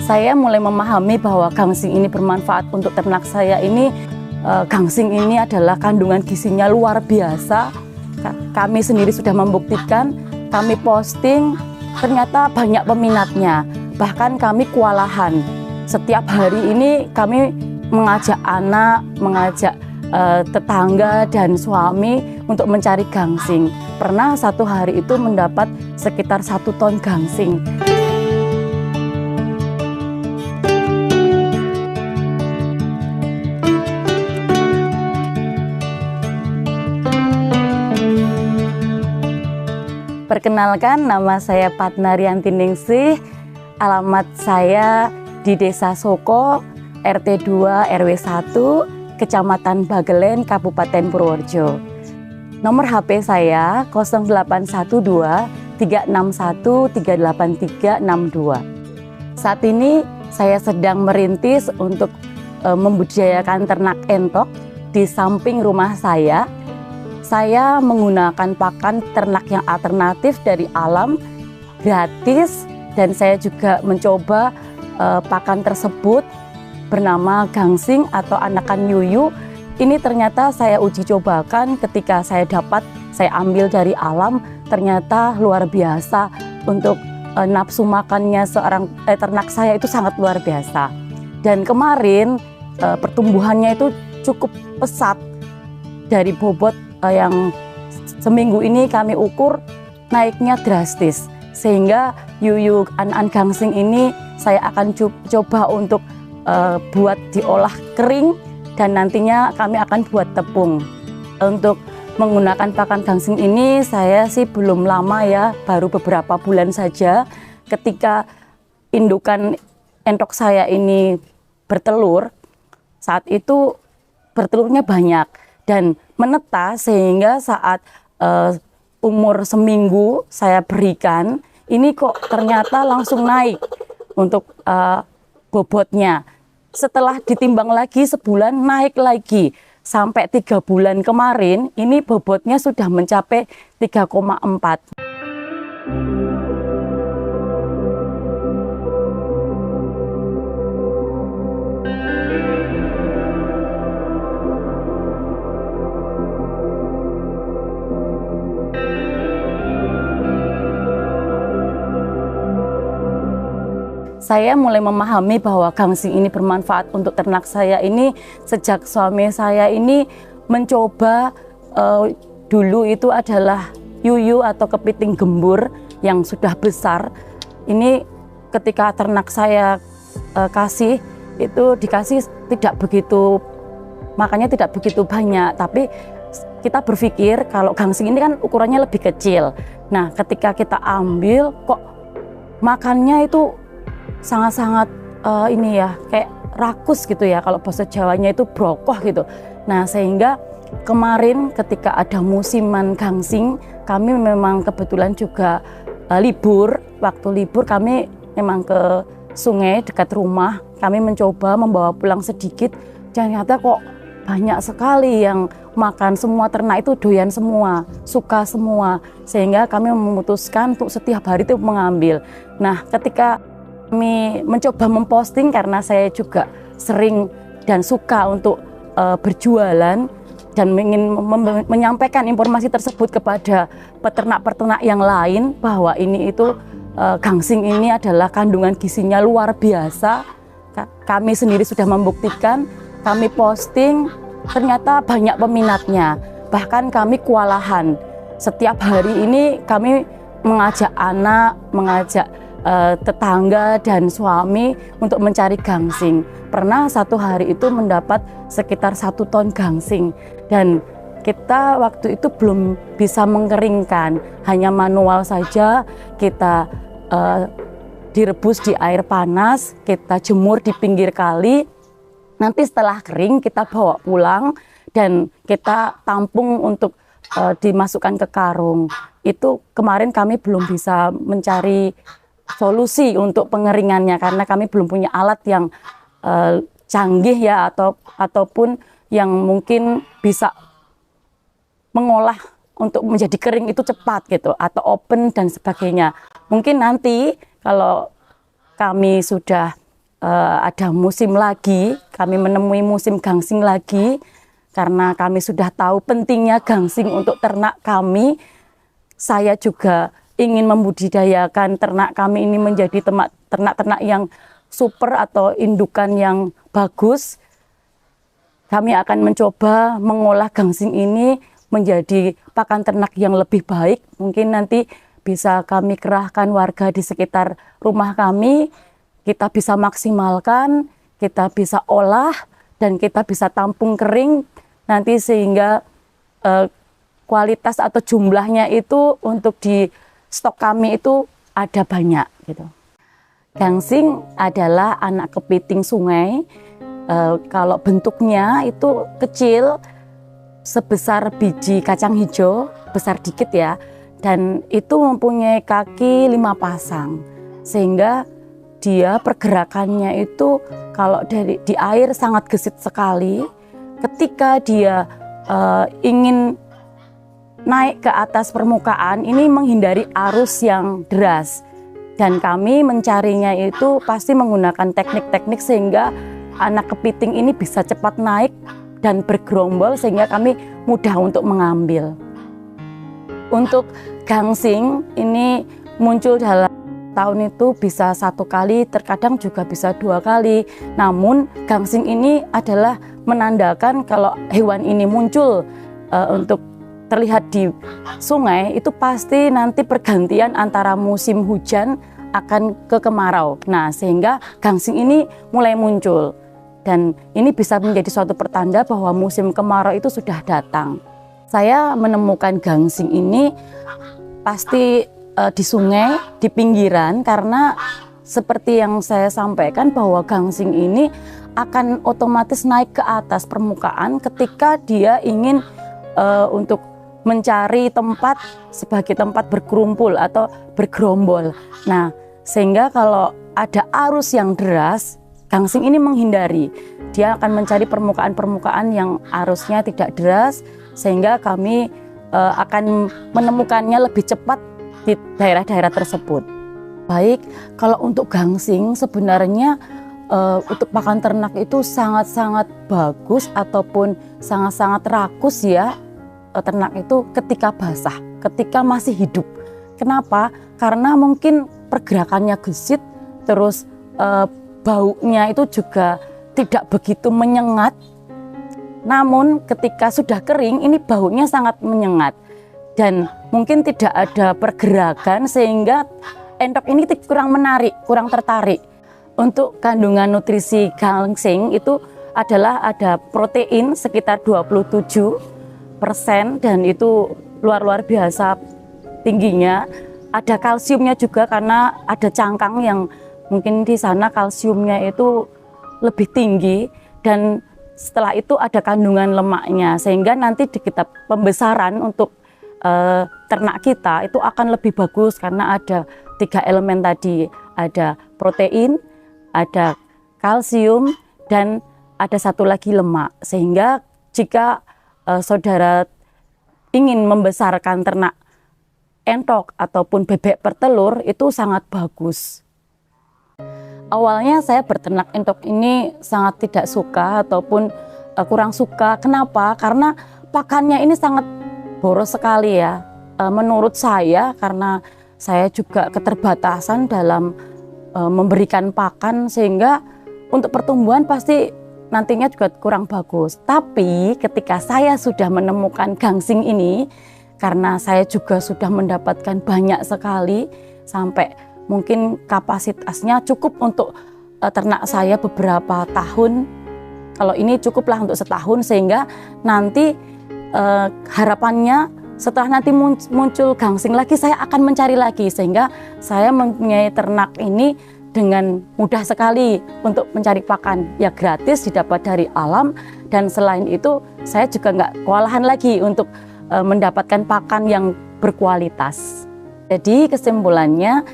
Saya mulai memahami bahwa gangsing ini bermanfaat untuk ternak saya ini. Gangsing ini adalah kandungan gizinya luar biasa. Kami sendiri sudah membuktikan, kami posting, ternyata banyak peminatnya. Bahkan kami kewalahan. Setiap hari ini kami mengajak anak, mengajak tetangga dan suami untuk mencari gangsing. Pernah satu hari itu mendapat sekitar 1 ton gangsing. Perkenalkan, nama saya Patna Rianti Ningsih. Alamat saya di Desa Soko, RT 2 RW 1, Kecamatan Bagelen, Kabupaten Purworejo. Nomor HP saya 0812 361 38362. Saat ini saya sedang merintis untuk membudidayakan ternak entok di samping rumah saya. Saya menggunakan pakan ternak yang alternatif dari alam, gratis, dan saya juga mencoba pakan tersebut bernama gangsing atau anakan yuyu. Ini ternyata saya uji cobakan ketika saya ambil dari alam, ternyata luar biasa. Untuk nafsu makannya ternak saya itu sangat luar biasa. Dan kemarin pertumbuhannya itu cukup pesat. Dari bobot yang seminggu ini kami ukur naiknya drastis, sehingga yuyu anakan gangsing ini saya akan coba untuk buat diolah kering, dan nantinya kami akan buat tepung. Untuk menggunakan pakan gangsing ini saya sih belum lama ya, baru beberapa bulan saja. Ketika indukan entok saya ini bertelur, saat itu bertelurnya banyak dan menetas, sehingga saat umur seminggu saya berikan, ini kok ternyata langsung naik untuk bobotnya. Setelah ditimbang lagi sebulan, naik lagi. Sampai 3 bulan kemarin, ini bobotnya sudah mencapai 3,4. Saya mulai memahami bahwa gangsing ini bermanfaat untuk ternak saya ini sejak suami saya ini mencoba dulu itu adalah yuyu atau kepiting gembur yang sudah besar. Ini ketika ternak saya kasih, itu dikasih tidak begitu, makanya tidak begitu banyak. Tapi kita berpikir kalau gangsing ini kan ukurannya lebih kecil. Nah, ketika kita ambil kok makannya itu sangat-sangat ini ya, kayak rakus gitu ya, kalau bahasa Jawanya itu brokoh gitu. Nah, sehingga kemarin ketika ada musiman gangsing, kami memang kebetulan juga libur. Waktu libur kami memang ke sungai dekat rumah, kami mencoba membawa pulang sedikit. Ternyata kok banyak sekali yang makan, semua ternak itu doyan semua, suka semua, sehingga kami memutuskan untuk setiap hari itu mengambil. Nah, ketika kami mencoba memposting, karena saya juga sering dan suka untuk berjualan dan ingin menyampaikan informasi tersebut kepada peternak-peternak yang lain, bahwa ini itu gangsing ini adalah kandungan gizinya luar biasa. Kami sendiri sudah membuktikan, kami posting, ternyata banyak peminatnya. Bahkan kami kewalahan. Setiap hari ini kami mengajak anak, mengajak tetangga dan suami untuk mencari gangsing. Pernah satu hari itu mendapat sekitar 1 ton gangsing, dan kita waktu itu belum bisa mengeringkan, hanya manual saja. Kita direbus di air panas, kita jemur di pinggir kali. Nanti setelah kering kita bawa pulang dan kita tampung untuk dimasukkan ke karung. Itu kemarin kami belum bisa mencari solusi untuk pengeringannya, karena kami belum punya alat yang canggih ya, ataupun yang mungkin bisa mengolah untuk menjadi kering itu cepat gitu, atau open dan sebagainya. Mungkin nanti kalau kami sudah ada musim lagi, kami menemui musim gangsing lagi, karena kami sudah tahu pentingnya gangsing untuk ternak kami. Saya juga ingin membudidayakan ternak kami ini menjadi ternak-ternak yang super atau indukan yang bagus. Kami akan mencoba mengolah gangsing ini menjadi pakan ternak yang lebih baik. Mungkin nanti bisa kami kerahkan warga di sekitar rumah kami, kita bisa maksimalkan, kita bisa olah, dan kita bisa tampung kering nanti sehingga kualitas atau jumlahnya itu untuk di stok kami itu ada banyak gitu. Gangsing adalah anak kepiting sungai. Kalau bentuknya itu kecil sebesar biji kacang hijau, besar dikit ya, dan itu mempunyai kaki 5 pasang, sehingga dia pergerakannya itu kalau di air sangat gesit sekali. Ketika dia ingin naik ke atas permukaan, ini menghindari arus yang deras, dan kami mencarinya itu pasti menggunakan teknik-teknik sehingga anak kepiting ini bisa cepat naik dan bergerombol sehingga kami mudah untuk mengambil. Untuk gangsing ini muncul dalam tahun itu bisa 1 kali, terkadang juga bisa 2 kali. Namun gangsing ini adalah menandakan kalau hewan ini muncul untuk terlihat di sungai, itu pasti nanti pergantian antara musim hujan akan ke kemarau. Nah, sehingga gangsing ini mulai muncul. Dan ini bisa menjadi suatu pertanda bahwa musim kemarau itu sudah datang. Saya menemukan gangsing ini pasti di sungai, di pinggiran, karena seperti yang saya sampaikan bahwa gangsing ini akan otomatis naik ke atas permukaan ketika dia ingin untuk mencari tempat sebagai tempat berkerumpul atau bergerombol. Nah, sehingga kalau ada arus yang deras, gangsing ini menghindari. Dia akan mencari permukaan-permukaan yang arusnya tidak deras, sehingga kami akan menemukannya lebih cepat di daerah-daerah tersebut. Baik, kalau untuk gangsing sebenarnya untuk pakan ternak itu sangat-sangat bagus ataupun sangat-sangat rakus ya, ternak itu ketika basah, ketika masih hidup. Kenapa? Karena mungkin pergerakannya gesit, terus baunya itu juga tidak begitu menyengat. Namun ketika sudah kering, ini baunya sangat menyengat dan mungkin tidak ada pergerakan sehingga entok ini kurang menarik, kurang tertarik. Untuk kandungan nutrisi gangsing itu adalah ada protein sekitar 27% dan itu luar biasa tingginya. Ada kalsiumnya juga karena ada cangkang yang mungkin di sana kalsiumnya itu lebih tinggi, dan setelah itu ada kandungan lemaknya sehingga nanti di kita pembesaran untuk ternak kita itu akan lebih bagus karena ada 3 elemen tadi, ada protein, ada kalsium, dan ada 1 lagi lemak, sehingga jika saudara ingin membesarkan ternak entok ataupun bebek bertelur itu sangat bagus. Awalnya saya berternak entok ini sangat tidak suka ataupun kurang suka. Kenapa? Karena pakannya ini sangat boros sekali ya. Menurut saya, karena saya juga keterbatasan dalam memberikan pakan, sehingga untuk pertumbuhan pasti nantinya juga kurang bagus. Tapi ketika saya sudah menemukan gangsing ini, karena saya juga sudah mendapatkan banyak sekali, sampai mungkin kapasitasnya cukup untuk ternak saya beberapa tahun. Kalau ini cukuplah untuk setahun, sehingga nanti harapannya setelah nanti muncul gangsing lagi, saya akan mencari lagi, sehingga saya mempunyai ternak ini dengan mudah sekali untuk mencari pakan. Ya gratis, didapat dari alam, dan selain itu saya juga nggak kewalahan lagi untuk mendapatkan pakan yang berkualitas. Jadi kesimpulannya,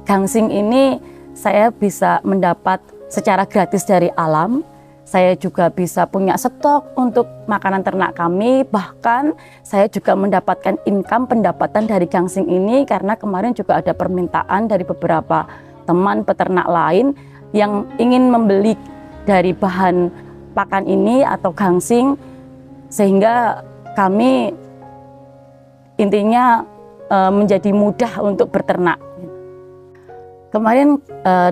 gangsing ini saya bisa mendapat secara gratis dari alam. Saya juga bisa punya stok untuk makanan ternak kami. Bahkan saya juga mendapatkan income, pendapatan dari gangsing ini, karena kemarin juga ada permintaan dari beberapa teman peternak lain yang ingin membeli dari bahan pakan ini atau gangsing, sehingga kami intinya menjadi mudah untuk berternak. Kemarin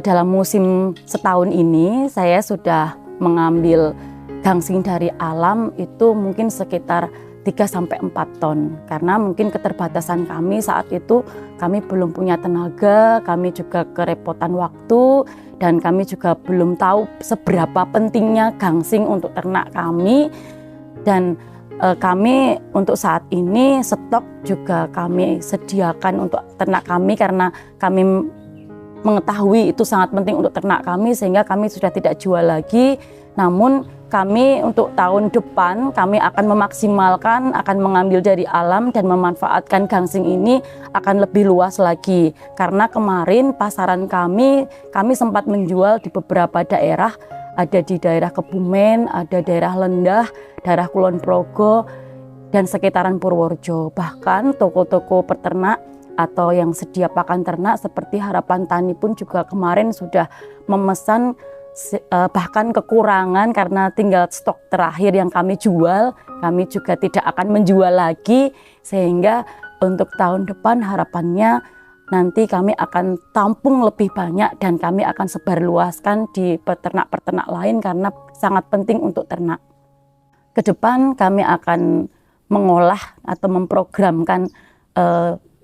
dalam musim setahun ini saya sudah mengambil gangsing dari alam itu mungkin sekitar 3-4 ton, karena mungkin keterbatasan kami saat itu, kami belum punya tenaga, kami juga kerepotan waktu, dan kami juga belum tahu seberapa pentingnya gangsing untuk ternak kami. Dan kami untuk saat ini stok juga kami sediakan untuk ternak kami, karena kami mengetahui itu sangat penting untuk ternak kami, sehingga kami sudah tidak jual lagi. Namun kami untuk tahun depan kami akan memaksimalkan, akan mengambil dari alam dan memanfaatkan gangsing ini akan lebih luas lagi. Karena kemarin pasaran kami sempat menjual di beberapa daerah, ada di daerah Kebumen, ada daerah Lendah, daerah Kulon Progo, dan sekitaran Purworejo. Bahkan toko-toko peternak atau yang sedia pakan ternak seperti Harapan Tani pun juga kemarin sudah memesan, bahkan kekurangan karena tinggal stok terakhir yang kami jual, kami juga tidak akan menjual lagi, sehingga untuk tahun depan harapannya nanti kami akan tampung lebih banyak dan kami akan sebarluaskan di peternak-peternak lain karena sangat penting untuk ternak. Ke depan kami akan mengolah atau memprogramkan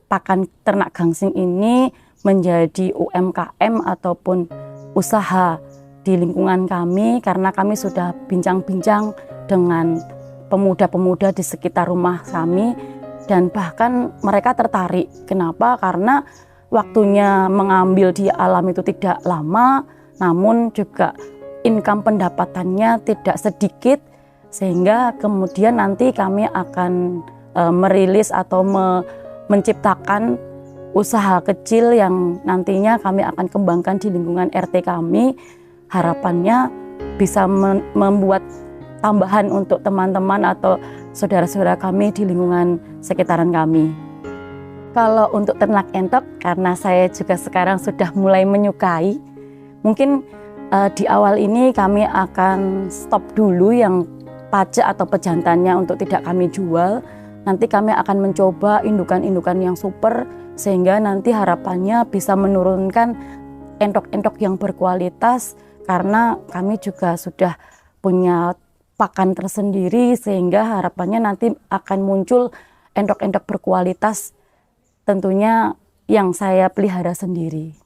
pakan ternak gangsing ini menjadi UMKM ataupun usaha di lingkungan kami, karena kami sudah bincang-bincang dengan pemuda-pemuda di sekitar rumah kami, dan bahkan mereka tertarik. Kenapa? Karena waktunya mengambil di alam itu tidak lama, namun juga income pendapatannya tidak sedikit, sehingga kemudian nanti kami akan merilis atau menciptakan usaha kecil yang nantinya kami akan kembangkan di lingkungan RT kami. Harapannya bisa membuat tambahan untuk teman-teman atau saudara-saudara kami di lingkungan sekitaran kami. Kalau untuk ternak entok, karena saya juga sekarang sudah mulai menyukai, mungkin di awal ini kami akan stop dulu yang pajak atau pejantannya untuk tidak kami jual. Nanti kami akan mencoba indukan-indukan yang super, sehingga nanti harapannya bisa menurunkan entok-entok yang berkualitas, karena kami juga sudah punya pakan tersendiri, sehingga harapannya nanti akan muncul entok-entok berkualitas tentunya yang saya pelihara sendiri.